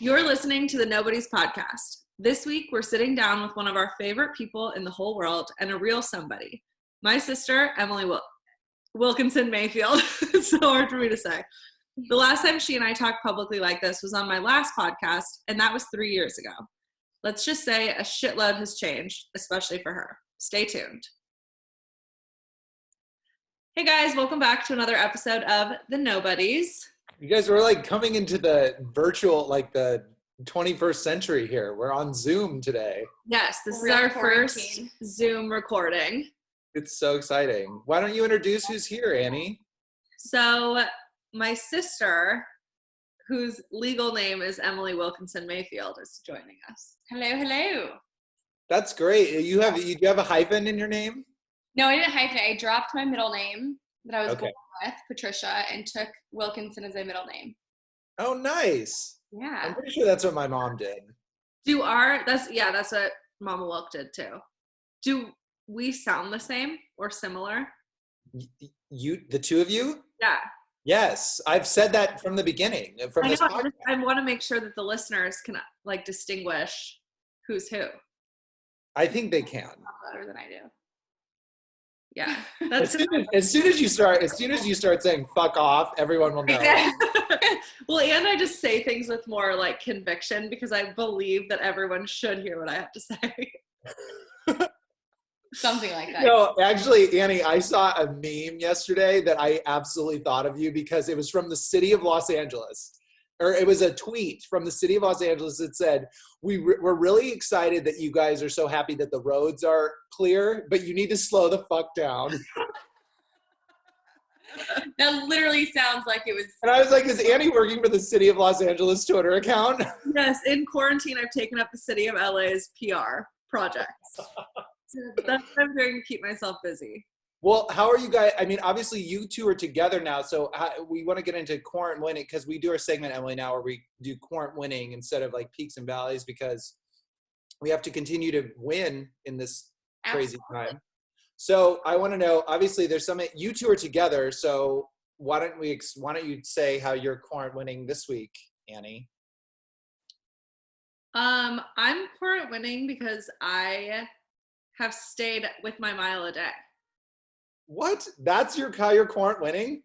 You're listening to the Nobody's Podcast. This week, we're sitting down with one of our favorite people in the whole world and a real somebody. My sister, Emily Wilkinson Mayfield. It's so hard for me to say. The last time she and I talked publicly like this was on my last podcast, and that was 3 years ago. Let's just say a shitload has changed, especially for her. Stay tuned. Hey guys, welcome back to another episode of The Nobodies. You guys were like coming into the virtual, like the 21st century here. We're on Zoom today. Yes, this is our first Zoom recording. It's so exciting. Why don't you introduce who's here, Annie? So my sister, whose legal name is Emily Wilkinson Mayfield, is joining us. Hello. That's great. You have a hyphen in your name? No, I didn't hyphen it. I dropped my middle name that I was born with, Patricia, and took Wilkinson as my middle name. Oh, nice. Yeah. I'm pretty sure that's what my mom did. That's what Mama Wilk did too. Do we sound the same or similar? The two of you? Yeah. Yes. I've said that from the beginning. I want to make sure that the listeners can like distinguish who's who. I think they can. Better than I do. Yeah. As soon as you start saying fuck off, everyone will know. Well, and I just say things with more like conviction because I believe that everyone should hear what I have to say. Something like that. No, actually, Annie, I saw a meme yesterday that I absolutely thought of you because it was from the city of Los Angeles. Or it was a tweet from the city of Los Angeles that said, we're really excited that you guys are so happy that the roads are clear, but you need to slow the fuck down. That literally sounds like it was. And I was like, is Annie working for the city of Los Angeles Twitter account? Yes, in quarantine, I've taken up the city of LA's PR projects. That's what I'm doing to keep myself busy. Well, how are you guys? I mean, obviously you two are together now, so we want to get into current winning because we do our segment, Emily, now where we do current winning instead of like peaks and valleys because we have to continue to win in this crazy time. So I want to know, obviously there's you two are together, so why don't you say how you're current winning this week, Annie? I'm current winning because I have stayed with my mile a day. What? That's how you're current winning?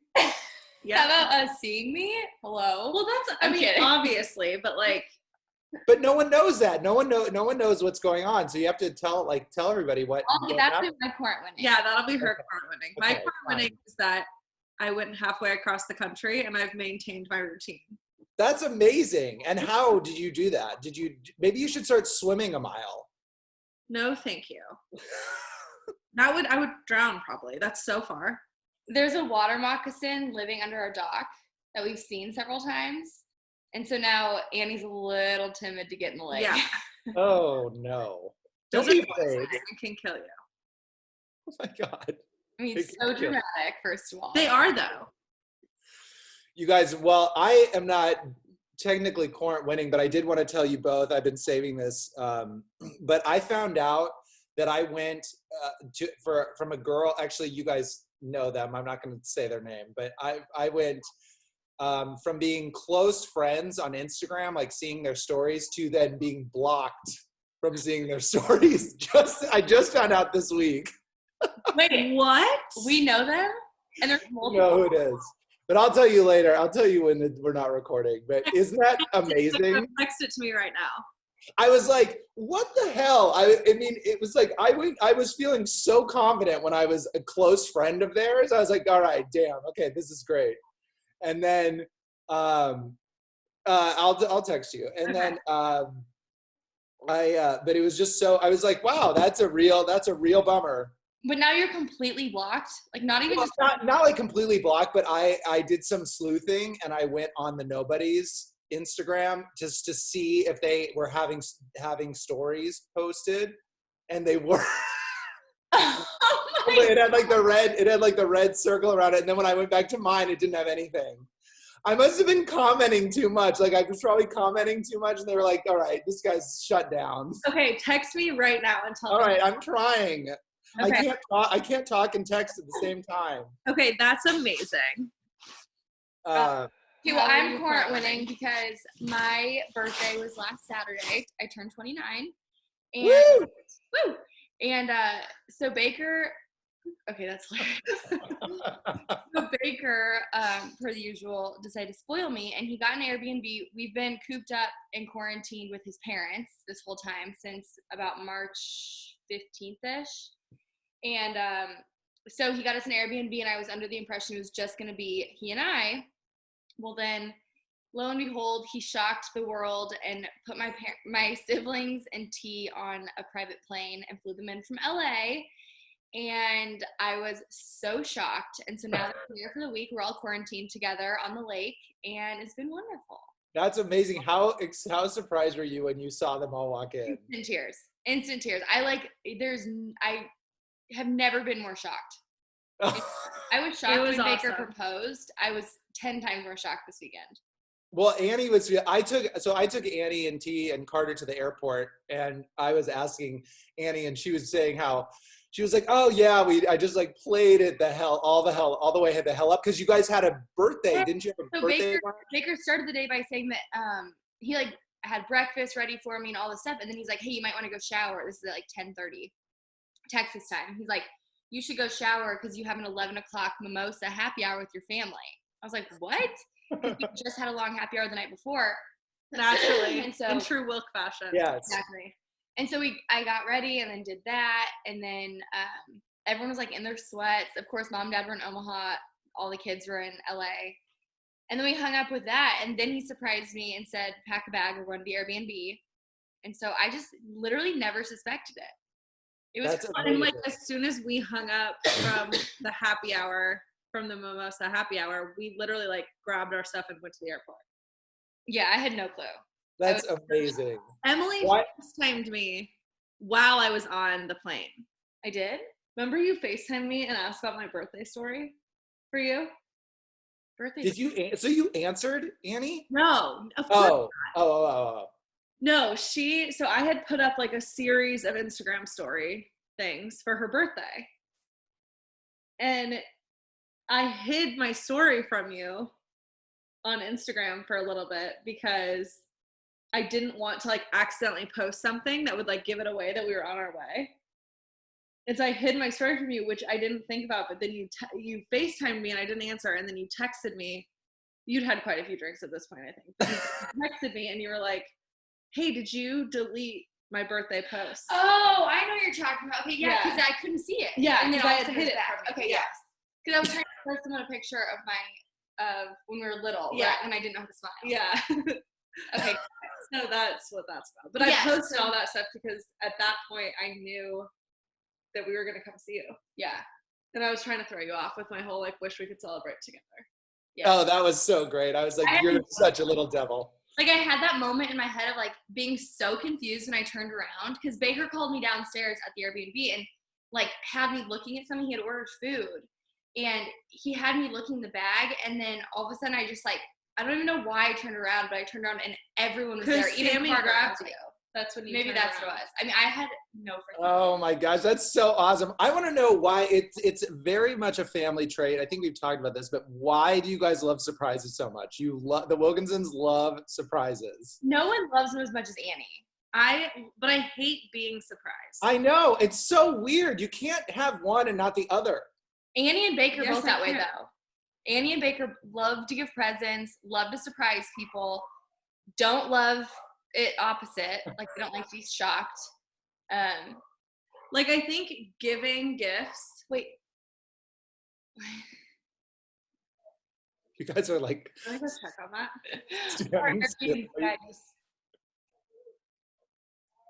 Yeah. How about seeing me? Hello. Well, I mean, obviously, but like. But no one knows that. No one knows what's going on. So you have to tell everybody what. That'll be my current winning. Yeah, that'll be her current winning. Okay, my current winning is that I went halfway across the country and I've maintained my routine. That's amazing. And how did you do that? Maybe you should start swimming a mile. No, thank you. I would drown probably. That's so far. There's a water moccasin living under our dock that we've seen several times. And so now Annie's a little timid to get in the lake. Yeah. Oh, no. Don't be afraid. It can kill you. Oh, my God. I mean, it's so dramatic, first of all. They are, though. You guys, well, I am not technically current winning, but I did want to tell you both. I've been saving this. But I found out that I went from a girl. Actually, you guys know them. I'm not going to say their name, but I went from being close friends on Instagram, like seeing their stories, to then being blocked from seeing their stories. I just found out this week. Wait, what? We know them? And there's multiple. You know who it is. But I'll tell you later. I'll tell you when we're not recording. But isn't that amazing? Text it to me right now. I was like, what the hell? I mean, it was like, I was feeling so confident when I was a close friend of theirs. I was like, all right, damn, okay, this is great. And then, I'll text you. And then, but it was just so, I was like, wow, that's a real bummer. But now you're completely blocked? Like not even just. Not like completely blocked, but I did some sleuthing and I went on the Nobodies Instagram just to see if they were having stories posted, and they were. It had like the red circle around it, and then when I went back to mine, it didn't have anything. I must have been commenting too much. Like I was probably commenting too much, and they were like, "All right, this guy's shut down." Okay, text me right now and tell me. All right, I'm trying. Okay. I can't talk and text at the same time. Okay, that's amazing. Okay, well, I'm current winning because my birthday was last Saturday. I turned 29. And woo! And so Baker, okay, that's hilarious. So Baker, per the usual, decided to spoil me, and he got an Airbnb. We've been cooped up and quarantined with his parents this whole time since about March 15th-ish. And so he got us an Airbnb, and I was under the impression it was just going to be he and I. Well, then, lo and behold, he shocked the world and put my siblings and T on a private plane and flew them in from LA. And I was so shocked. And so now they're here for the week. We're all quarantined together on the lake, and it's been wonderful. That's amazing. How surprised were you when you saw them all walk in? Instant tears. I have never been more shocked. I was shocked when Baker proposed. I was 10 times more shocked this weekend. Well, Annie was, I took Annie and T and Carter to the airport, and I was asking Annie, and she was saying how, she was like, oh yeah, I just like played it all the way the hell up. Cause you guys had a birthday, yeah. didn't you have a so birthday? Baker started the day by saying that, he like had breakfast ready for me and all this stuff. And then he's like, hey, you might want to go shower. This is at like 10:30 Texas time. He's like, you should go shower because you have an 11 o'clock mimosa happy hour with your family. I was like, what? Because we just had a long happy hour the night before. Naturally, and so, in true Wilk fashion. Yes. Exactly. And so I got ready and then did that. And then everyone was like in their sweats. Of course, mom and dad were in Omaha. All the kids were in LA. And then we hung up with that. And then he surprised me and said, pack a bag, we're going to the Airbnb. And so I just literally never suspected it. It was fun. And like as soon as we hung up from the happy hour, from the mimosa happy hour, we literally like grabbed our stuff and went to the airport. Yeah, I had no clue. That's amazing. Emily FaceTimed me while I was on the plane. I did? Remember you FaceTimed me and asked about my birthday story for you? So you answered, Annie? No, of course not. Oh. No, so I had put up like a series of Instagram story things for her birthday. And I hid my story from you on Instagram for a little bit because I didn't want to like accidentally post something that would like give it away that we were on our way. And so I hid my story from you, which I didn't think about, but then you FaceTimed me and I didn't answer. And then you texted me. You'd had quite a few drinks at this point, I think. But you texted me and you were like, hey, did you delete my birthday post? Oh, I know what you're talking about. Okay, yeah, because I couldn't see it. Yeah, and then I had hid it from you. Okay, yes. Because I was trying to post someone a picture of when we were little, yeah, when I didn't know how to smile. Yeah. Okay. So that's what that's about. But I posted all that stuff because at that point I knew that we were going to come see you. Yeah. And I was trying to throw you off with my whole like wish we could celebrate together. Yeah. Oh, that was so great. I was like, you're such a little devil. Like I had that moment in my head of like being so confused when I turned around because Baker called me downstairs at the Airbnb and like had me looking at something. He had ordered food and he had me looking in the bag, and then all of a sudden I just like, I don't even know why I turned around, but I turned around and everyone was there. Even Carter grabbed you. That's when you maybe that's what it was. I mean, I had no freaking Oh my gosh, that's so awesome. I want to know why it's very much a family trait. I think we've talked about this, but why do you guys love surprises so much? The Wilkinsons love surprises. No one loves them as much as Annie. But I hate being surprised. I know, it's so weird. You can't have one and not the other. Annie and Baker both that way though. Annie and Baker love to give presents, love to surprise people, don't love it opposite. Like they don't like to be shocked. Like I think giving gifts. Wait. You guys are like. Can I go check on that? Guys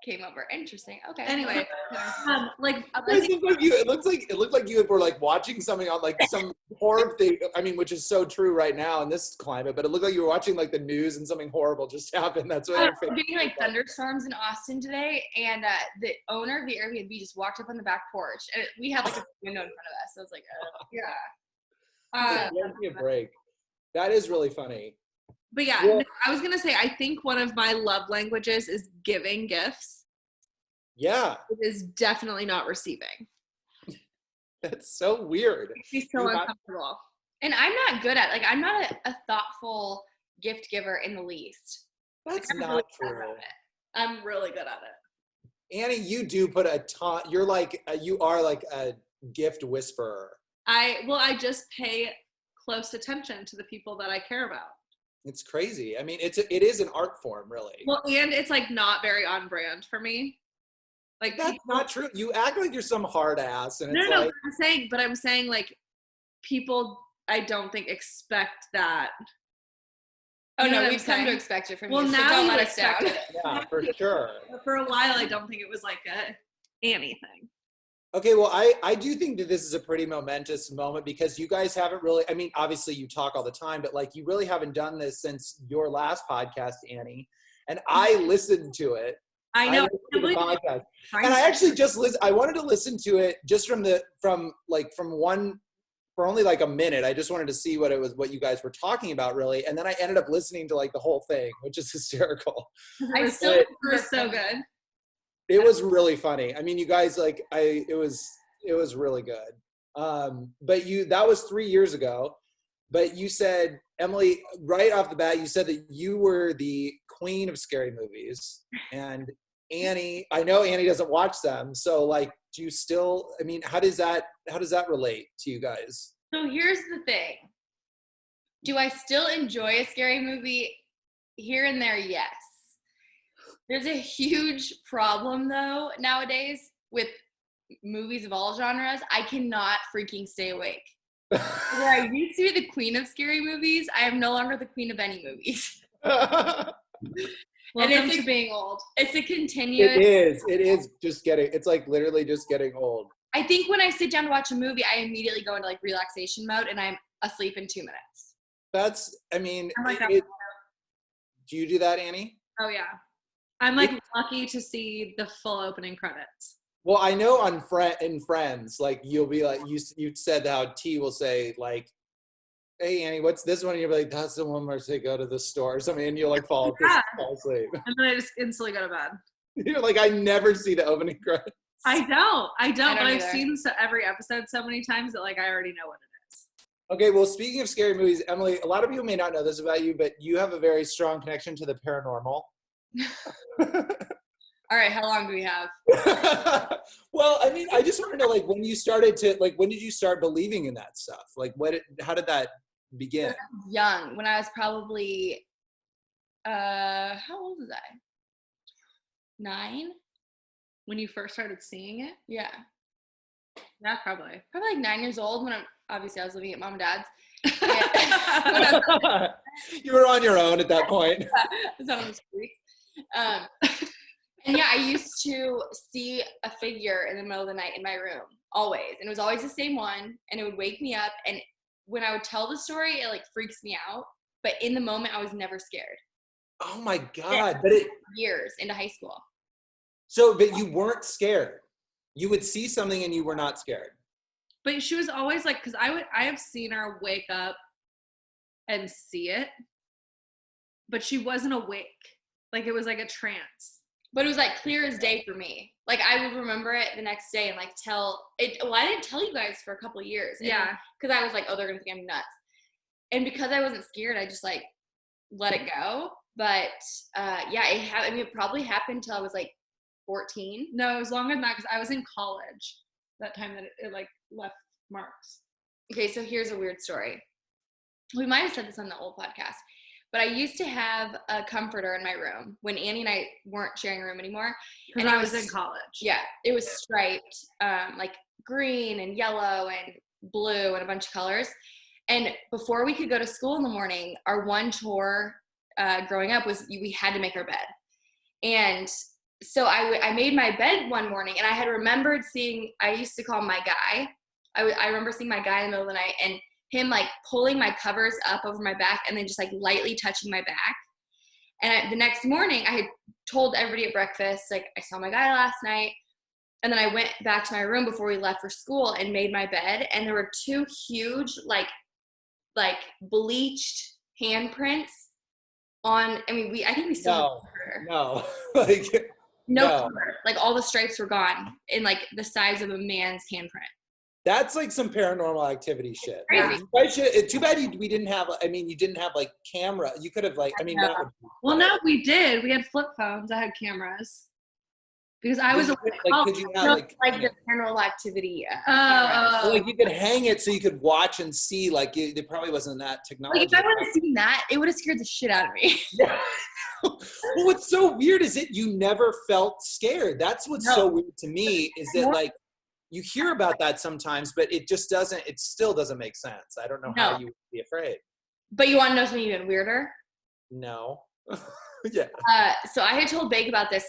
came over. Interesting. Okay. Anyway, it looked like you were like watching something on like some horror thing. I mean, which is so true right now in this climate. But it looked like you were watching like the news and something horrible just happened. That's what we're getting like thunderstorms in Austin today, and the owner of the Airbnb just walked up on the back porch, and we had like a window in front of us. So it's like, yeah. Give me a break. That is really funny. But yeah, no, I was gonna say I think one of my love languages is giving gifts. Yeah. It is definitely not receiving. That's so weird. Makes me so uncomfortable. And I'm not good at, like, I'm not a thoughtful gift giver in the least. That's like, not really true. I'm really good at it. Annie, you do put a ton, you're like, you are like a gift whisperer. I just pay close attention to the people that I care about. It's crazy. I mean, it is an art form, really. Well, and it's like not very on brand for me. Like That's people, not true. You act like you're some hard ass, and it's no, like, I'm saying like people I don't think expect that. Oh, You know no, what we've I'm come to saying? expect it from Well, you, so now don't you let us down. expect it. yeah, for sure. For a while, I don't think it was like a Annie thing. Okay, well, I do think that this is a pretty momentous moment because you guys haven't really, I mean, obviously you talk all the time, but like you really haven't done this since your last podcast, Annie. And I listened to it. I know. listened to the podcast. And I actually just listened, I wanted to listen to it just from one, for only like a minute. I just wanted to see what you guys were talking about, really. And then I ended up listening to like the whole thing, which is hysterical. I still It was so good. It was really funny. I mean, you guys it was really good. But that was 3 years ago. But you said, Emily, right off the bat, you said that you were the queen of scary movies. And Annie, I know Annie doesn't watch them. So like, do you still, I mean, how does that relate to you guys? So here's the thing. Do I still enjoy a scary movie? Here and there, yes. There's a huge problem, though, nowadays with movies of all genres. I cannot freaking stay awake. Where I used to be the queen of scary movies, I am no longer the queen of any movies. Welcome it's to being old. It's a continuous. It is just it's like literally just getting old. I think when I sit down to watch a movie, I immediately go into like relaxation mode and I'm asleep in 2 minutes. That's, I mean, I'm like do you do that, Annie? Oh yeah. I'm like lucky to see the full opening credits. Well, I know in Friends, like you'll be like, you said how T will say like, hey Annie, what's this one? And you'll be like, that's the one where they go to the store or something, and you'll like fall asleep. And then I just instantly go to bed. You're like, I never see the opening credits. I don't, but I've either. seen every episode so many times that like I already know what it is. Okay, well, speaking of scary movies, Emily, a lot of people may not know this about you, but you have a very strong connection to the paranormal. All right, how long do we have? Well, I mean, I just want to know, like, when did you start believing in that stuff? Like, how did that begin? Young, when I was probably, how old was I? 9? When you first started seeing it? Yeah. Yeah, probably. Probably like 9 years old when obviously I was living at mom and dad's. You were on your own at that point. I was on the street. And yeah, I used to see a figure in the middle of the night in my room, always. And it was always the same one, and it would wake me up. And when I would tell the story, it like freaks me out. But in the moment, I was never scared. Oh my God. Years into high school. But you weren't scared. You would see something and you were not scared. But she was always like, because I have seen her wake up and see it, but she wasn't awake. Like it was like a trance. But it was like clear as day for me. Like I would remember it the next day and like tell it. Well, I didn't tell you guys for a couple of years. Yeah. Because I was like, oh, they're gonna think I'm nuts. And because I wasn't scared, I just like let it go. But yeah, it probably happened till I was like 14. No, it was longer than that because I was in college that time that it like left marks. Okay, so here's a weird story. We might have said this on the old podcast, but I used to have a comforter in my room when Annie and I weren't sharing a room anymore. And I was in college. Yeah, it was striped, like green and yellow and blue and a bunch of colors. And before we could go to school in the morning, our one chore growing up was we had to make our bed. And so I made my bed one morning, and I had remembered I used to call him my guy. I remember seeing my guy in the middle of the night, and him like pulling my covers up over my back and then just like lightly touching my back. And the next morning I had told everybody at breakfast, like, I saw my guy last night. And then I went back to my room before we left for school and made my bed. And there were 2 huge, like bleached handprints on, I think we still No. Like, no color. Like all the stripes were gone in like the size of a man's handprint. That's like some Paranormal Activity shit. Too bad we didn't have, I mean, you didn't have like camera. You could have like, I mean, that would be well, no, we did. We had flip phones. I had cameras. Because I was could you have like the Paranormal Activity. Like you could hang it so you could watch and see. Like there probably wasn't that technology. Like if I would have seen that, it would have scared the shit out of me. Yeah. Well, what's so weird is that you never felt scared. That's what's so weird to me is that like you hear about that sometimes, but it just doesn't. It still doesn't make sense. I don't know how you would be afraid. But you want to know something even weirder? No. Yeah. So I had told Bake about this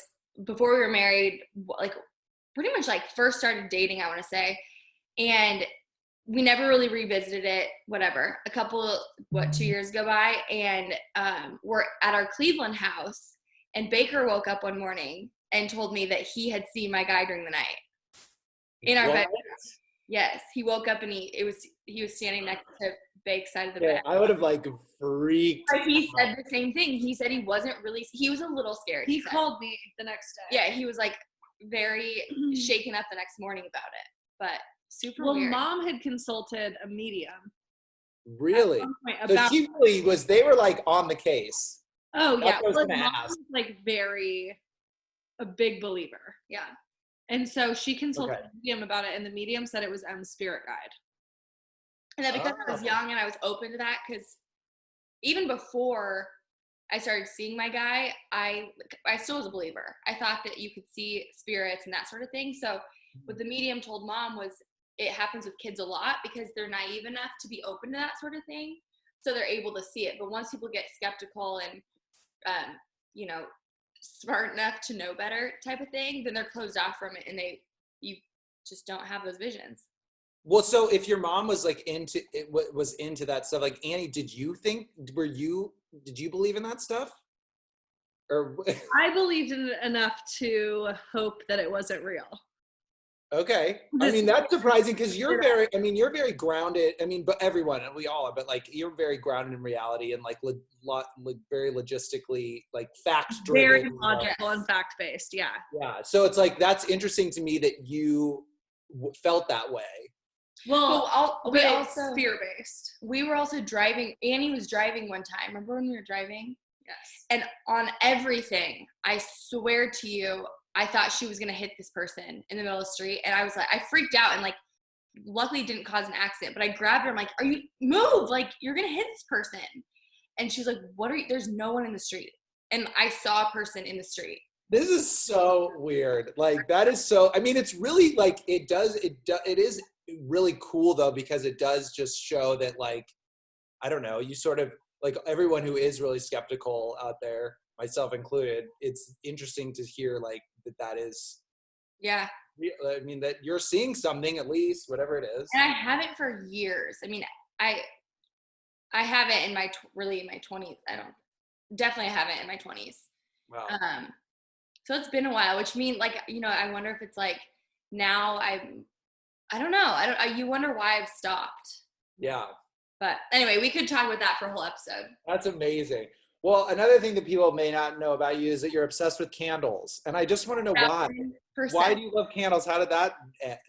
before we were married, like pretty much like first started dating, I want to say. And we never really revisited it, whatever. A couple, 2 years go by, and we're at our Cleveland house, and Baker woke up one morning and told me that he had seen my guy during the night in our bedroom. Yes, he woke up and he was standing next to Bake's side of the bed. I would have like freaked. But he said the same thing. He said he was a little scared. He called me the next day. Yeah, he was like very shaken up the next morning about it, but super weird. Well, Mom had consulted a medium. Really? So she really was, they were like on the case. Oh, yeah. Mom was like a big believer. Yeah. And so she consulted a medium about it, and the medium said it was M's spirit guide. And that because I was young and I was open to that, because even before I started seeing my guy, I still was a believer. I thought that you could see spirits and that sort of thing. So what the medium told Mom was it happens with kids a lot because they're naive enough to be open to that sort of thing. So they're able to see it. But once people get skeptical and, smart enough to know better type of thing, then they're closed off from it, and you just don't have those visions. Well, so if your mom was like into that stuff, like Annie, did you believe in that stuff? Or I believed in it enough to hope that it wasn't real. Okay. I mean, that's surprising because you're very grounded. I mean, but everyone, and we all are, but like you're very grounded in reality and like very logistically, like fact driven. Very logical and fact based. Yeah. Yeah. So it's like, that's interesting to me that you felt that way. Well, we also fear-based. We were also driving. Annie was driving one time. Remember when we were driving? Yes. And on everything, I swear to you, I thought she was going to hit this person in the middle of the street. And I was like, I freaked out and like, luckily it didn't cause an accident, but I grabbed her. I'm like, move, like you're going to hit this person. And she was like, there's no one in the street. And I saw a person in the street. This is so weird. Like that is so, I mean, it's really like, it is really cool though, because it does just show that like, I don't know, you sort of like everyone who is really skeptical out there, myself included, it's interesting to hear like that is, yeah, I mean, that you're seeing something at least, whatever it is. And I haven't for years. I mean, I haven't in my 20s. Definitely haven't in my 20s. Wow. So it's been a while, which means like, I wonder if it's like now I don't know. You wonder why I've stopped. Yeah. But anyway, we could talk about that for a whole episode. That's amazing. Well, another thing that people may not know about you is that you're obsessed with candles. And I just want to know why. 100%. Why do you love candles? How did that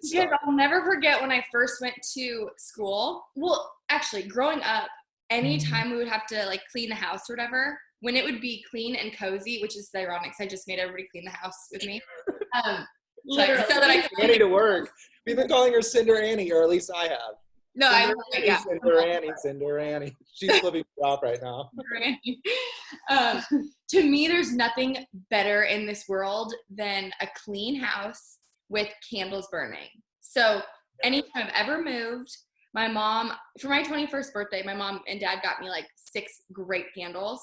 start? Because I'll never forget when I first went to school. Well, actually, growing up, anytime we would have to like clean the house or whatever, when it would be clean and cozy, which is ironic because I just made everybody clean the house with me. So that I could ready to work. We've been calling her Cinder Annie, or at least I have. No, Cinder Annie. She's flipping me off right now. To me, there's nothing better in this world than a clean house with candles burning. So anytime I've ever moved, my mom, for my 21st birthday, my mom and dad got me like 6 great candles.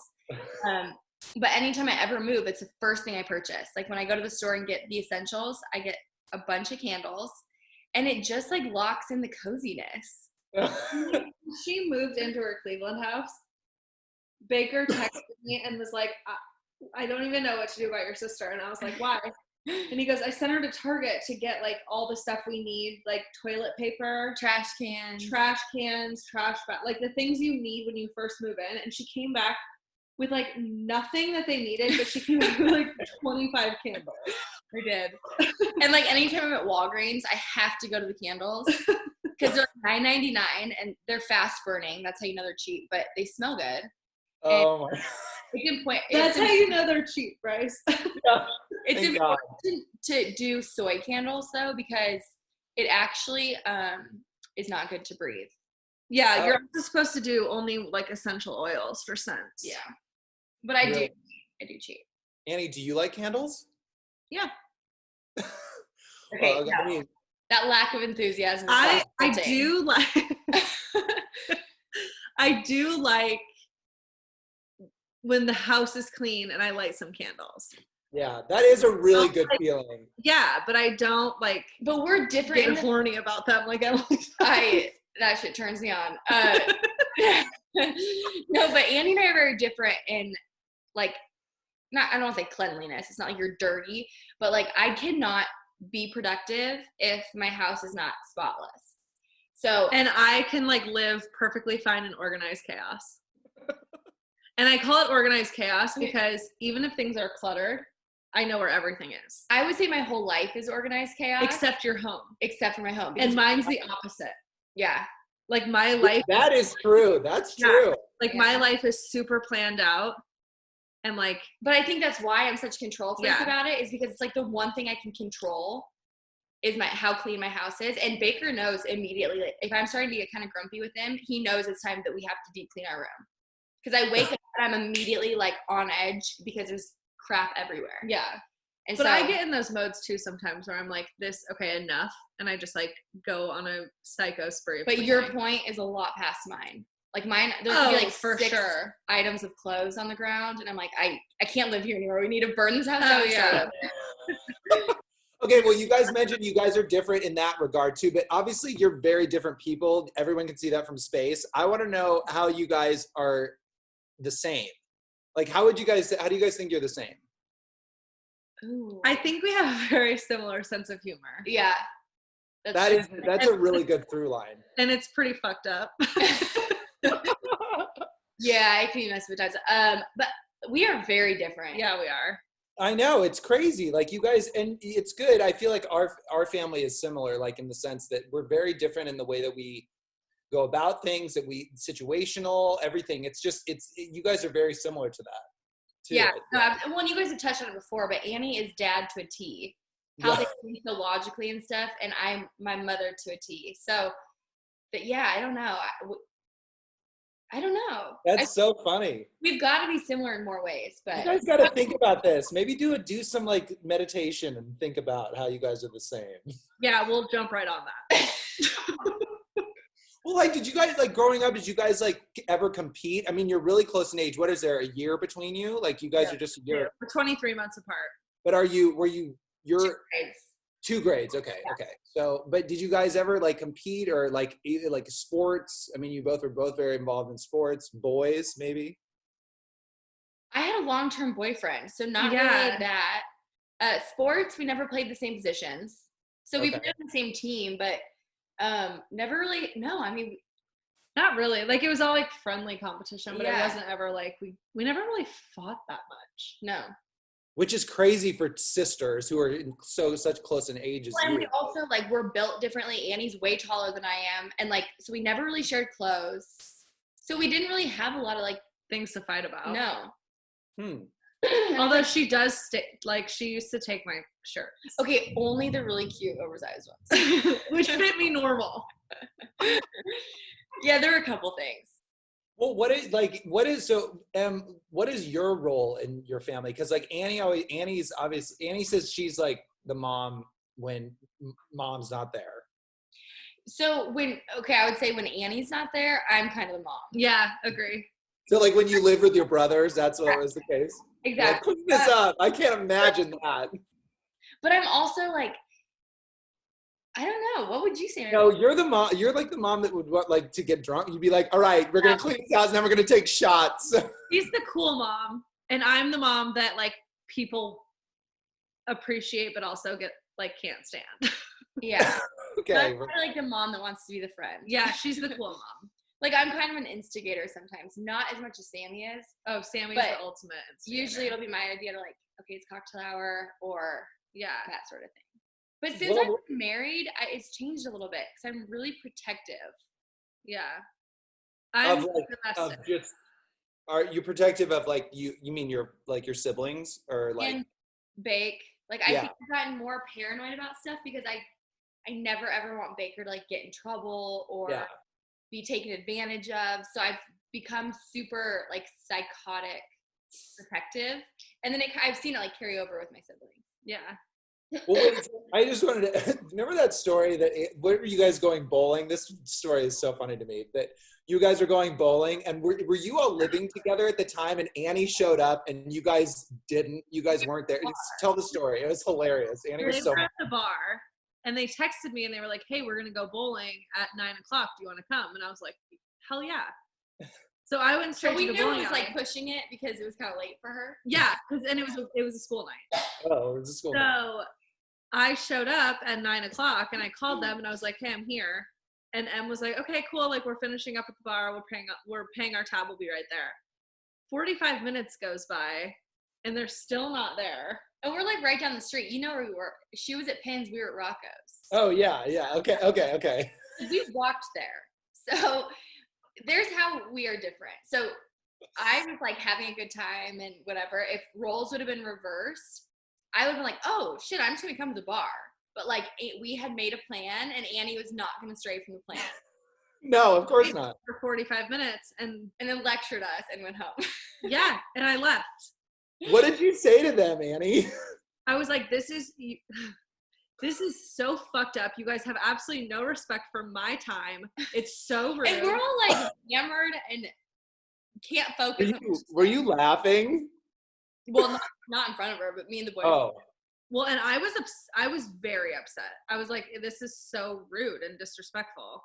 But anytime I ever move, it's the first thing I purchase. Like when I go to the store and get the essentials, I get a bunch of candles. And it just like locks in the coziness. She moved into her Cleveland house. Baker texted me and was like, I don't even know what to do about your sister. And I was like, why? And he goes, I sent her to Target to get like all the stuff we need, like toilet paper, trash cans, trash bag, like the things you need when you first move in. And she came back with like nothing that they needed, but she came back with like 25 candles. I did. And like anytime I'm at Walgreens, I have to go to the candles. because they're $9.99 and they're fast burning. That's how you know they're cheap, but they smell good. Oh my. That's how you know they're cheap, Bryce. It's important to do soy candles though, because it actually is not good to breathe. Yeah, you're also supposed to do only like essential oils for scents. Yeah, but I do cheap. Annie, do you like candles? Yeah. Okay, I mean, that lack of enthusiasm. I do like. I do like when the house is clean and I light some candles. Yeah, that is a really good feeling. Yeah, but I don't like. But we're different. Get horny about them. Like that shit turns me on. No, but Annie and I are very different in like, I don't want to say cleanliness. It's not like you're dirty, but like I cannot be productive if my house is not spotless. So, and I can like live perfectly fine in organized chaos. And I call it organized chaos because even if things are cluttered, I know where everything is. I would say my whole life is organized chaos. Except your home. Except for my home. And mine's the opposite. Yeah. Like my life. That is true. That's true. Like my life is super planned out. And like. But I think that's why I'm such a control freak about it, is because it's like the one thing I can control is how clean my house is. And Baker knows immediately, like if I'm starting to get kind of grumpy with him, he knows it's time that we have to deep clean our room. Because I wake up and I'm immediately like on edge because there's crap everywhere. Yeah. And but I get in those modes too sometimes where I'm like, okay, enough. And I just like go on a psycho spree. But your point is a lot past mine. Like mine, there's gonna be like for 6 sure items of clothes on the ground. And I'm like, I can't live here anymore. We need to burn this house down. Oh, yeah. Okay, well, you guys mentioned you guys are different in that regard too, but obviously you're very different people. Everyone can see that from space. I want to know how you guys are the same. Like, how do you guys think you're the same? Ooh. I think we have a very similar sense of humor. Yeah. That's a really good through line. And it's pretty fucked up. Yeah, I can be messed with times. But we are very different. Yeah, we are. I know, it's crazy. Like you guys, and it's good. I feel like our family is similar, like in the sense that we're very different in the way that we go about things, that we situational, everything. You guys are very similar to that. Too. Yeah. No, you guys have touched on it before, but Annie is dad to a T. How they think so logically and stuff, and I'm my mother to a T. So, but yeah, I don't know. I don't know. That's so funny. We've got to be similar in more ways, but you guys got to think about this. Maybe do some like meditation and think about how you guys are the same. Yeah, we'll jump right on that. Well, like, did you guys like growing up? Did you guys like ever compete? I mean, you're really close in age. What is there, a year between you? Like, you guys are just a year. We're 23 months apart. But you're 2 grades. 2 grades. Okay. Yeah. Okay. So, but did you guys ever like compete or like either like sports? I mean, you both were very involved in sports, boys, maybe. I had a long-term boyfriend, so not really that. Sports, we never played the same positions. So we played on the same team, but never really, no, I mean. Not really. Like it was all like friendly competition, but it wasn't ever like, we never really fought that much. No. Which is crazy for sisters who are such close in age as you. And we also like we're built differently. Annie's way taller than I am, and like so we never really shared clothes. So we didn't really have a lot of like things to fight about. No. Although she does she used to take my shirts. Okay, only the really cute oversized ones, which fit me normal. Yeah, there were a couple things. Well, what is your role in your family? Because like Annie says she's like the mom when mom's not there. So I would say when Annie's not there, I'm kind of the mom. Yeah, agree. So like when you live with your brothers, that's what was the case? Exactly. Like, clean this up. I can't imagine that. But I'm also like, I don't know. What would you say? No, you're the mom. You're like the mom that would like to get drunk. You'd be like, all right, we're going to clean this house and then we're going to take shots. She's the cool mom. And I'm the mom that like people appreciate, but also can't stand. Yeah. Okay. So I'm kind of like the mom that wants to be the friend. Yeah, she's the cool mom. Like I'm kind of an instigator sometimes, not as much as Sammy is. Oh, Sammy's the ultimate instigator. Usually it'll be my idea to like, okay, it's cocktail hour or that sort of thing. But since I've been married, it's changed a little bit because I'm really protective. Yeah. I'm are you protective of like you mean your siblings or like and Bake? Like I think I've gotten more paranoid about stuff because I never ever want Baker to like get in trouble or be taken advantage of. So I've become super like psychotic protective, and then I've seen it like carry over with my siblings. Yeah. Well, wait, I just wanted to remember that story where were you guys going bowling? This story is so funny to me that you guys were going bowling and were you all living together at the time and Annie showed up and you guys weren't there. Tell the story. It was hilarious. Annie was so were at the bar and they texted me and they were like, hey, we're going to go bowling at 9:00. Do you want to come? And I was like, hell yeah. So I went straight to the bowling alley. We knew it was like pushing it because it was kind of late for her. Yeah, and it was a school night. Oh, it was a school night. So I showed up at 9:00 and I called them and I was like, hey, I'm here. And Em was like, okay, cool. Like we're finishing up at the bar. We're paying our tab. We'll be right there. 45 minutes goes by and they're still not there. And we're like right down the street. You know where we were. She was at Penn's. We were at Rocco's. Oh yeah. Okay. We walked there. So there's how we are different. So I was like having a good time and whatever. If roles would have been reversed, I would have been like, oh shit, I'm just gonna come to the bar. But like we had made a plan and Annie was not gonna stray from the plan. No, of course not. For 45 minutes and then lectured us and went home. Yeah, and I left. What did you say to them, Annie? I was like, this is so fucked up. You guys have absolutely no respect for my time. It's so rude. And we're all like hammered and can't focus. Were you laughing? Well, not in front of her, but me and the boys. Oh. Well, and I was very upset. I was like, this is so rude and disrespectful.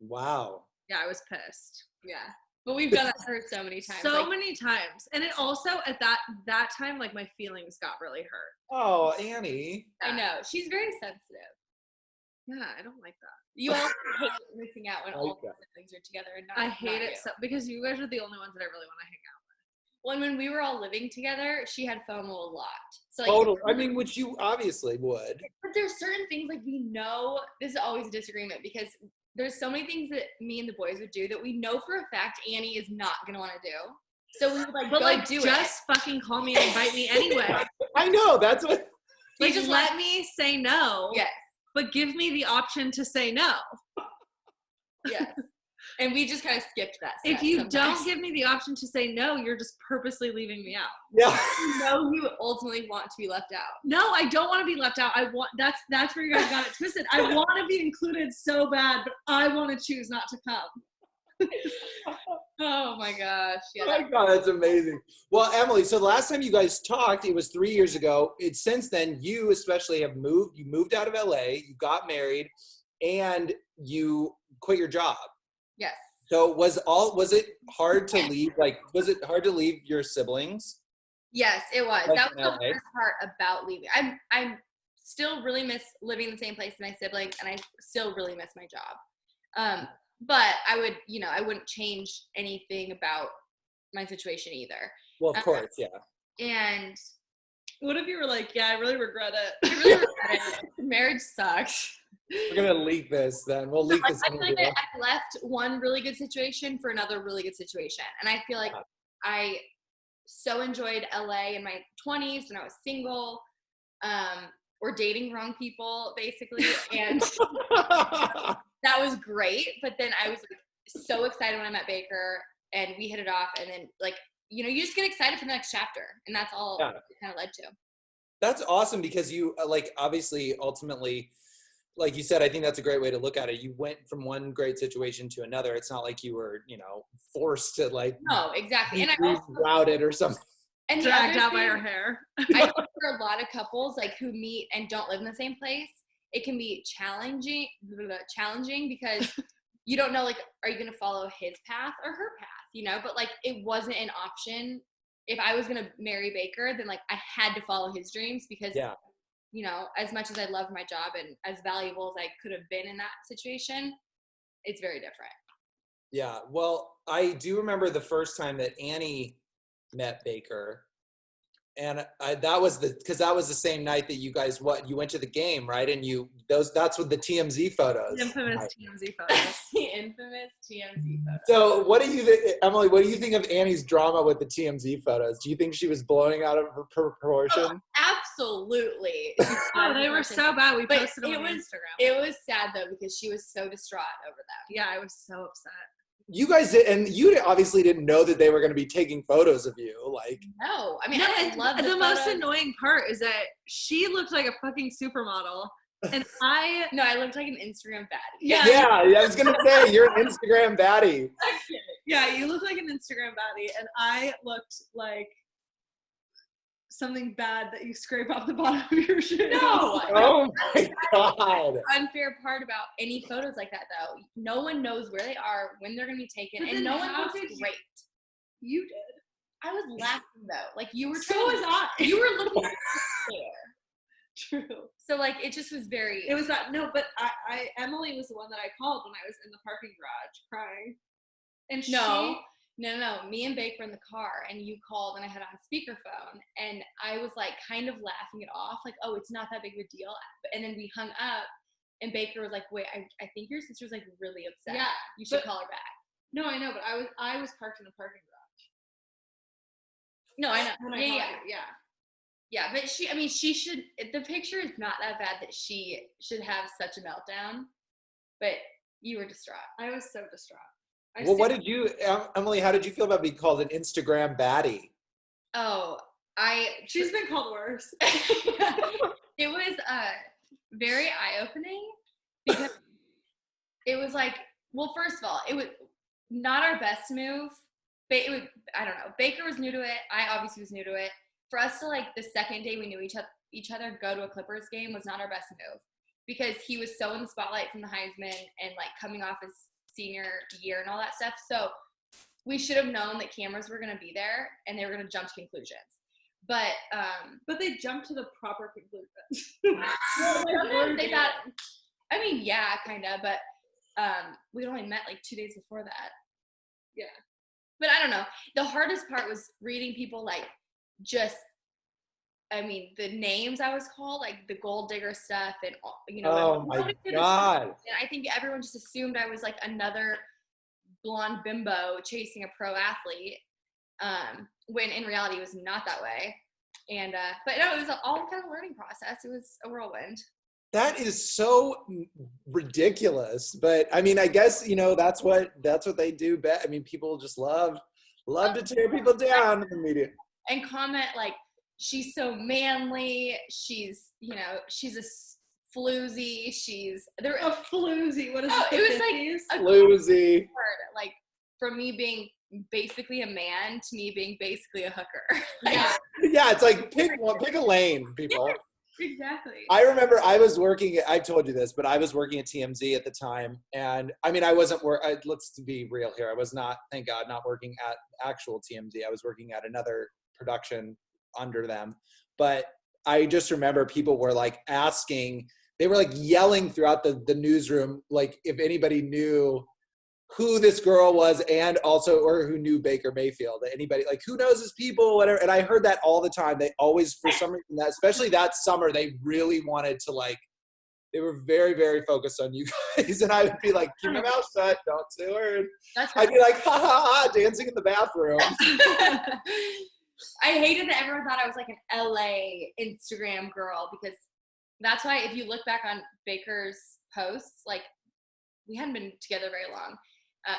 Wow. Yeah, I was pissed. Yeah. But we've done that to her so many times. Many times. And it also, at that time, like, my feelings got really hurt. Oh, Annie. I know. She's very sensitive. Yeah, I don't like that. You all hate missing out when all the siblings are together. And I hate it so, because you guys are the only ones that I really want to hang out with. Well, and when we were all living together, she had FOMO a lot. So, like, totally. I mean, which you obviously would. But there's certain things, like, we know, this is always a disagreement because there's so many things that me and the boys would do that we know for a fact Annie is not going to want to do. So we would do just fucking call me and invite me anyway. I know, that's what. Like, just let me say no. Yes. But give me the option to say no. Yes. And we just kind of skipped that step. If you don't give me the option to say no, you're just purposely leaving me out. Yeah. You know you ultimately want to be left out. No, I don't want to be left out. That's where you guys got it twisted. I want to be included so bad, but I want to choose not to come. Oh my gosh. Yeah. Oh my God, that's amazing. Well, Emily, so the last time you guys talked, it was 3 years ago. Since then, you especially have moved. You moved out of LA, you got married, and you quit your job. Yes. So was it hard to leave? Like, was it hard to leave your siblings? Yes, it was. Like that was the hardest part about leaving. I still really miss living in the same place as my siblings, and I still really miss my job. But I wouldn't change anything about my situation either. Well, of course, yeah. And what if you were like, yeah, I really regret it. I really regret it. Marriage sucks. We're gonna leak this then. We'll leak this. I feel like I left one really good situation for another really good situation. And I feel like I so enjoyed LA in my 20s when I was single, or dating wrong people, basically. And that was great. But then I was like, so excited when I met Baker and we hit it off. And then, like, you just get excited for the next chapter. And that's all it kind of led to. That's awesome because you, like, obviously, ultimately, like you said, I think that's a great way to look at it. You went from one great situation to another. It's not like you were, forced to, like, no, exactly. And I also routed or something. And dragged out by her hair. I think for a lot of couples, like, who meet and don't live in the same place, it can be challenging because you don't know, like, are you going to follow his path or her path, But, like, it wasn't an option. If I was going to marry Baker, then, like, I had to follow his dreams because as much as I loved my job and as valuable as I could have been in that situation, it's very different. Yeah. Well, I do remember the first time that Annie met Baker. And that was the same night that you guys, you went to the game, right? And that's what the TMZ photos. The infamous TMZ photos. The infamous TMZ photos. So Emily, what do you think of Annie's drama with the TMZ photos? Do you think she was blowing out of her proportion? Oh, absolutely. Oh, they were so bad. We posted them on Instagram. It was sad though, because she was so distraught over them. Yeah, I was so upset. You guys did, and you obviously didn't know that they were going to be taking photos of you. Like, no, I mean, I love the most annoying part is that she looked like a fucking supermodel, and I looked like an Instagram baddie. Yeah, I was gonna say you're an Instagram baddie. Yeah, you look like an Instagram baddie, and I looked like something bad that you scrape off the bottom of your shoe. No. Oh my God. The unfair part about any photos like that, though, no one knows where they are, when they're going to be taken, and no one looks great. You did. I was laughing though, like you were. So was I. You were looking there. True. So like it just was very. It was not. No, but Emily was the one that I called when I was in the parking garage crying. And No, me and Baker were in the car, and you called, and I had on speakerphone, and I was like kind of laughing it off, like, oh, it's not that big of a deal. And then we hung up, and Baker was like, wait, I think your sister's like really upset. Yeah, you should call her back. No, I know, but I was parked in a parking garage. No, I know. Yeah. Yeah, but she should. The picture is not that bad that she should have such a meltdown, but you were distraught. I was so distraught. Well, Emily, how did you feel about being called an Instagram baddie? Oh, she's been called worse. It was very eye-opening, because it was like, well, first of all, it was not our best move, but I don't know. Baker was new to it. I obviously was new to it. For us to, like, the second day we knew each other go to a Clippers game was not our best move, because he was so in the spotlight from the Heisman and, like, coming off his senior year and all that stuff. So we should have known that cameras were going to be there and they were going to jump to conclusions. But they jumped to the proper conclusions. Sometimes they thought, I mean, yeah, kind of, but we only met like 2 days before that. Yeah. But I don't know. The hardest part was reading people, like, the names I was called, like the gold digger stuff, and oh my God. And I think everyone just assumed I was like another blonde bimbo chasing a pro athlete, when in reality it was not that way. And but no, it was all kind of a learning process. It was a whirlwind. That is so ridiculous, but I mean, I guess that's what they do. I mean, people just love to tear people down in the media and comment like, she's so manly. She's a floozy. A floozy. What is it? It was like a floozy. Word, like from me being basically a man to me being basically a hooker. Yeah, it's like pick a lane, people. Yeah, exactly. I remember I was working. I told you this, but I was working at TMZ at the time, and I mean, I wasn't. Let's be real here. I was not. Thank God, not working at actual TMZ. I was working at another production under them. But I just remember people were like asking, they were like yelling throughout the newsroom, like if anybody knew who this girl was, and also, or who knew Baker Mayfield, anybody, like who knows his people, whatever. And I heard that all the time. They always, for some reason, especially that summer, they really wanted to, like, they were very, very focused on you guys. And I would be like, keep my mouth shut, don't say a word. I'd be like, ha ha ha, dancing in the bathroom. I hated that everyone thought I was like an LA Instagram girl, because that's why if you look back on Baker's posts, like, we hadn't been together very long.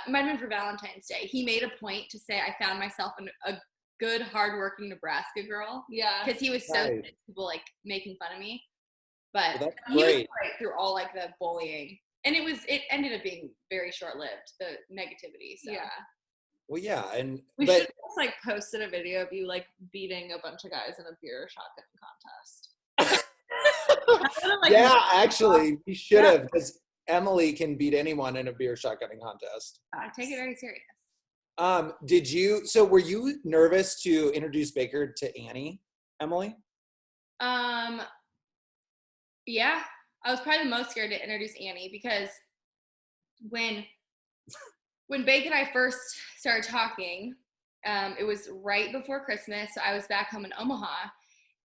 It might have been for Valentine's Day. He made a point to say I found myself a good, hardworking Nebraska girl. Yeah. Because he was so sick of people like making fun of me. But well, he was great through all like the bullying. And it ended up being very short-lived, the negativity. So. Yeah. Well, yeah, and we should have just like posted a video of you like beating a bunch of guys in a beer shotgun contest. Yeah, actually, we should have, because Emily can beat anyone in a beer shotgunning contest. I take it very serious. Were you nervous to introduce Baker to Annie, Emily? Yeah, I was probably the most scared to introduce Annie, because when Baker and I first started talking, It was right before Christmas, so I was back home in Omaha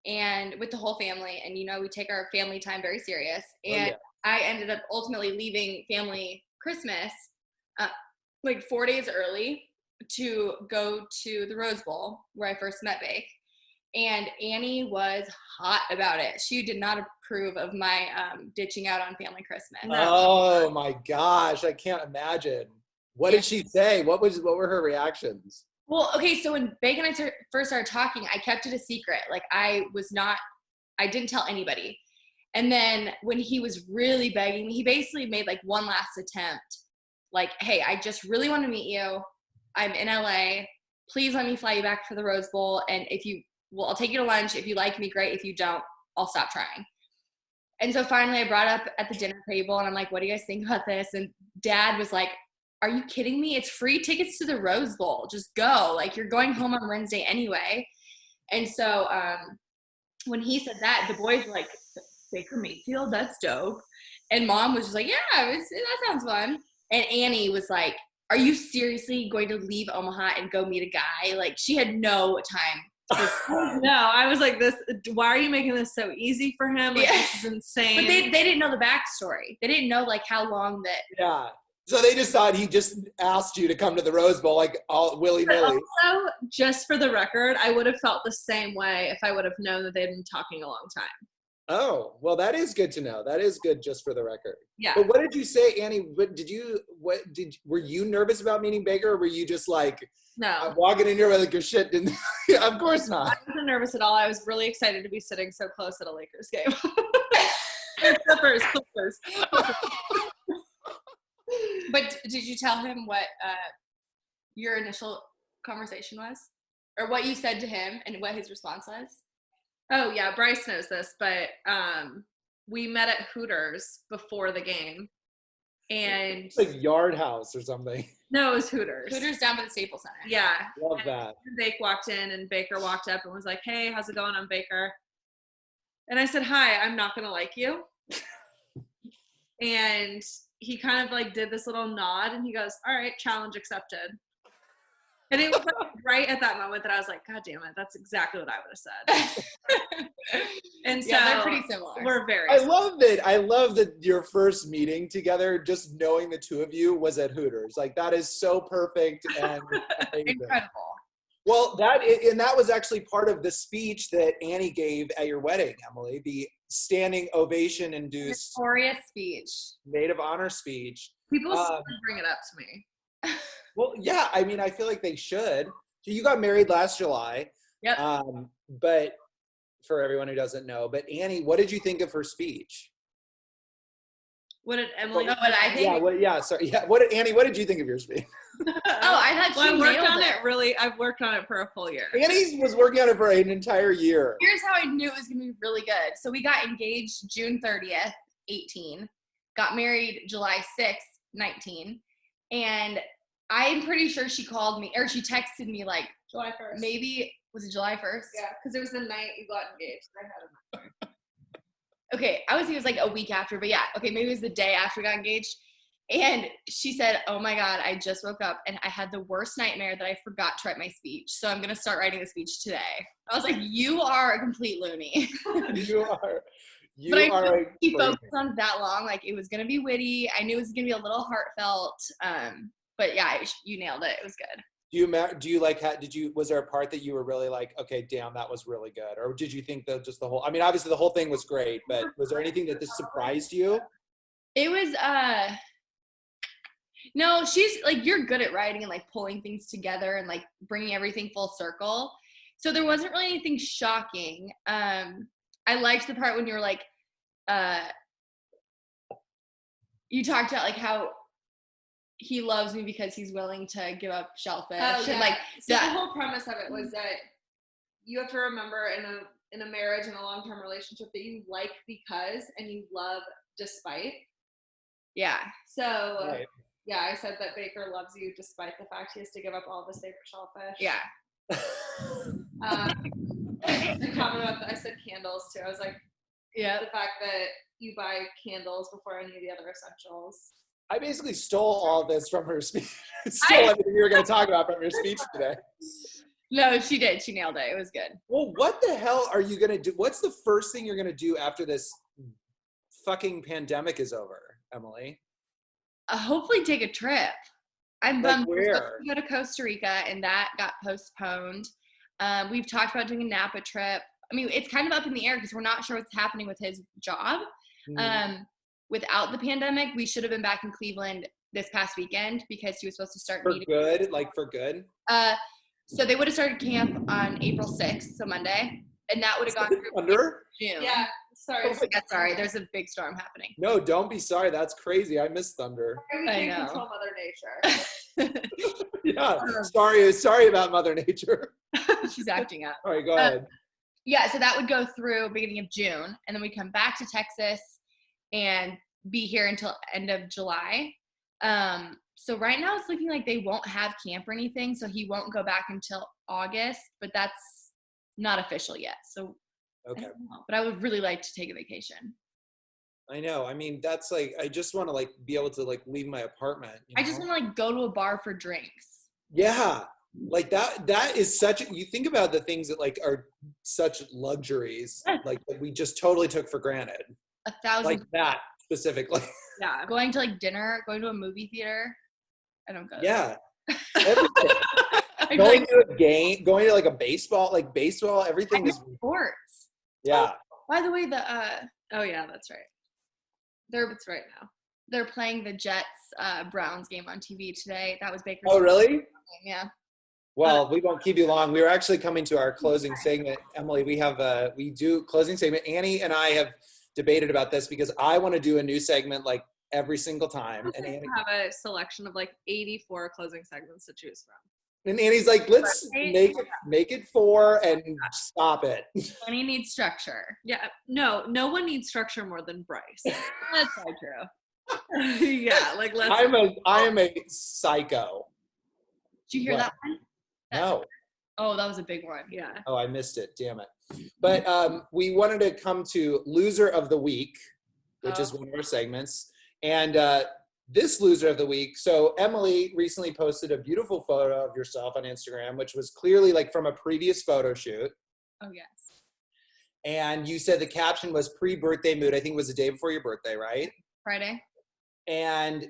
and with the whole family. And, we take our family time very serious. And I ended up ultimately leaving family Christmas like 4 days early to go to the Rose Bowl where I first met Bake. And Annie was hot about it. She did not approve of my ditching out on family Christmas. Oh my gosh, I can't imagine. What did she say? What were her reactions? Well, okay, so when Bake and I first started talking, I kept it a secret. Like I didn't tell anybody. And then when he was really begging me, he basically made like one last attempt. Like, hey, I just really want to meet you. I'm in LA. Please let me fly you back for the Rose Bowl. And I'll take you to lunch. If you like me, great. If you don't, I'll stop trying. And so finally I brought up at the dinner table and I'm like, what do you guys think about this? And Dad was like, are you kidding me? It's free tickets to the Rose Bowl. Just go. Like, you're going home on Wednesday anyway. And so when he said that, the boys were like, Baker Mayfield, that's dope. And Mom was just like, yeah, that sounds fun. And Annie was like, are you seriously going to leave Omaha and go meet a guy? Like, she had no time. No, I was like, why are you making this so easy for him? Like, this is insane. But they didn't know the backstory. They didn't know like how long that. Yeah. So they just thought he just asked you to come to the Rose Bowl like all willy-nilly. Also, just for the record, I would have felt the same way if I would have known that they'd been talking a long time. Oh, well, that is good to know. That is good just for the record. Yeah. But what did you say, Annie? Were you nervous about meeting Baker, or were you just like, no, walking in here with like your shit? Didn't? Of course not. I wasn't nervous at all. I was really excited to be sitting so close at a Lakers game. Clippers. But did you tell him what your initial conversation was? Or what you said to him and what his response was? Oh, yeah, Bryce knows this, but we met at Hooters before the game. And it's like Yard House or something. No, it was Hooters. Hooters down by the Staples Center. Yeah. Love that. Bake walked in and Baker walked up and was like, hey, how's it going? I'm Baker. And I said, hi, I'm not going to like you. And he kind of like did this little nod and he goes, all right, challenge accepted. And it was like right at that moment that I was like, God damn it, that's exactly what I would have said. And so they're pretty similar. We're very similar. I love that your first meeting together, just knowing the two of you, was at Hooters. Like, that is so perfect and incredible. Well, that was actually part of the speech that Annie gave at your wedding, Emily, the standing ovation induced glorious speech, maid of honor speech. People still bring it up to me. Well, yeah, I mean, I feel like they should. So you got married last July. Yep. But for everyone who doesn't know, but Annie, what did you think of her speech? What did Emily? What I think? Yeah. Sorry. Yeah. What did you think of your speech? I thought she nailed it. I've worked on it for a full year. Annie was working on it for an entire year. Here's how I knew it was going to be really good. So we got engaged June 30th, 18. Got married July 6th, 19. And I'm pretty sure she called me, or she texted me like July 1st. Maybe, was it July 1st? Yeah, because it was the night you got engaged. I had it. Okay, I would say it was like a week after, but yeah, okay, maybe it was the day after we got engaged. And she said, oh my God, I just woke up and I had the worst nightmare that I forgot to write my speech. So I'm going to start writing the speech today. I was like, you are a complete loony. You are. But I knew he focused on that long. Like, it was going to be witty. I knew it was going to be a little heartfelt. But yeah, you nailed it. It was good. Was there a part that you were really like, okay, damn, that was really good? Or did you think that just the whole, I mean, obviously the whole thing was great, but was there anything that just surprised you? It was, no, she's like, you're good at writing and like pulling things together and like bringing everything full circle. So there wasn't really anything shocking. I liked the part when you were like, you talked about like how he loves me because he's willing to give up shellfish. Oh, yeah. And like so the whole premise of it was that you have to remember in a marriage and a long-term relationship that you like because and you love despite. Yeah. So right. Yeah, I said that Baker loves you despite the fact he has to give up all of his favorite shellfish. Yeah. I said candles too. I was like, yeah, the fact that you buy candles before any of the other essentials. I basically stole all this from her speech. Stole everything we were going to talk about from your speech today. No, she did. She nailed it. It was good. Well, what the hell are you going to do? What's the first thing you're going to do after this fucking pandemic is over, Emily? Hopefully take a trip. I'm Like bummed. We're supposed where? to go to Costa Rica, and that got postponed. We've talked about doing a Napa trip. I mean, it's kind of up in the air because we're not sure what's happening with his job. Without the pandemic, we should have been back in Cleveland this past weekend because he was supposed to start For meeting. good? Like for good? So they would have started camp on April 6th, so Monday, and that would have gone through Thunder? June. Yeah, sorry. Yeah, sorry. There's a big storm happening. No, don't be sorry. That's crazy. I miss thunder. I know. Control Mother Nature. Yeah, sorry about Mother Nature. She's acting up. All right, go ahead. Yeah, so that would go through beginning of June, and then we come back to Texas and be here until end of July. So right now it's looking like they won't have camp or anything, so he won't go back until August, but that's not official yet. So Okay. I don't know, but I would really like to take a vacation. I know. I mean, that's like, I just want to like be able to like leave my apartment. I just want to like go to a bar for drinks. Yeah. Like that is such, you think about the things that like are such luxuries, like that we just totally took for granted. 1,000. Like that specifically. Yeah. Going to like dinner, going to a movie theater. I don't go. Yeah. I'd Going like to a game, going to like a baseball, everything is, sports. yeah. By the way, Oh yeah, that's right. It's right now. they're playing the Jets Browns game on TV today. That was Baker's. Oh, really? Yeah. Well, we won't keep you long. We were actually coming to our closing segment. Emily, we do closing segment. Annie and I have debated about this because I want to do a new segment like every single time. And Annie have a selection of like 84 closing segments to choose from. And Annie's like, let's make it 4 and stop it. Annie needs structure. Yeah, no one needs structure more than Bryce. That's so true. Yeah, like let's. I am a psycho. Did you hear that one? No. Oh, that was a big one. Yeah. Oh, I missed it. Damn it. But we wanted to come to Loser of the Week, which is one of our segments. And this Loser of the Week, so Emily recently posted a beautiful photo of yourself on Instagram, which was clearly like from a previous photo shoot. Oh, yes. And you said the caption was pre-birthday mood. I think it was the day before your birthday, right? Friday. And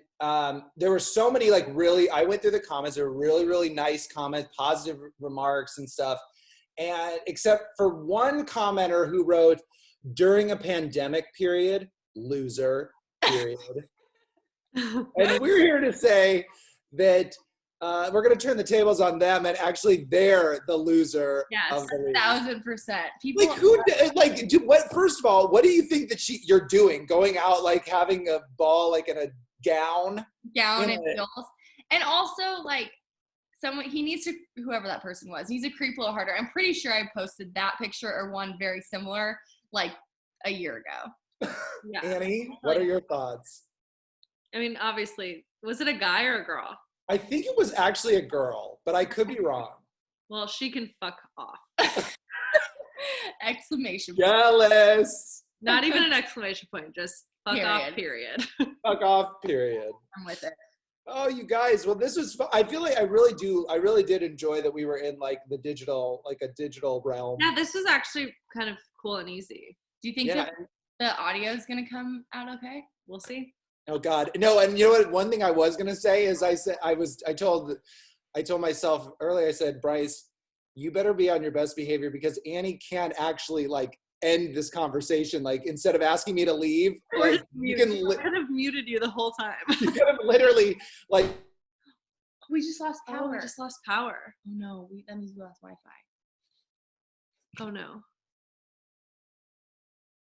there were so many like really, I went through the comments, there were really, really nice comments, positive remarks and stuff. And except for one commenter who wrote, during a pandemic period, loser, period. And we're here to say that we're going to turn the tables on them, and actually they're the loser. Yes, of the week. 1,000%. People Like who? Like, what? First of all, what do you think that you're doing? Going out like having a ball like in a gown and heels, and also like someone he needs to whoever that person was needs to creep a little harder. I'm pretty sure I posted that picture or one very similar like a year ago. Yeah. Annie, what are your thoughts? I mean, obviously, was it a guy or a girl? I think it was actually a girl, but I could be wrong. Well, she can fuck off. Exclamation point. Jealous. Not even an exclamation point, just fuck Period. off, period. Fuck off, period. I'm with it. Oh, you guys. Well, this was fun. I feel like I really did enjoy that we were in like a digital realm. Yeah, this was actually kind of cool and easy. Do you think that the audio is going to come out okay? We'll see. Oh God, no! And you know what? One thing I was gonna say is I told myself earlier. I said, Bryce, you better be on your best behavior because Annie can't actually like end this conversation. Like instead of asking me to leave, like you can. I could have muted you the whole time. You could have literally like. We just lost power. Oh, we just lost power. Oh no, that means we lost Wi-Fi. Oh no.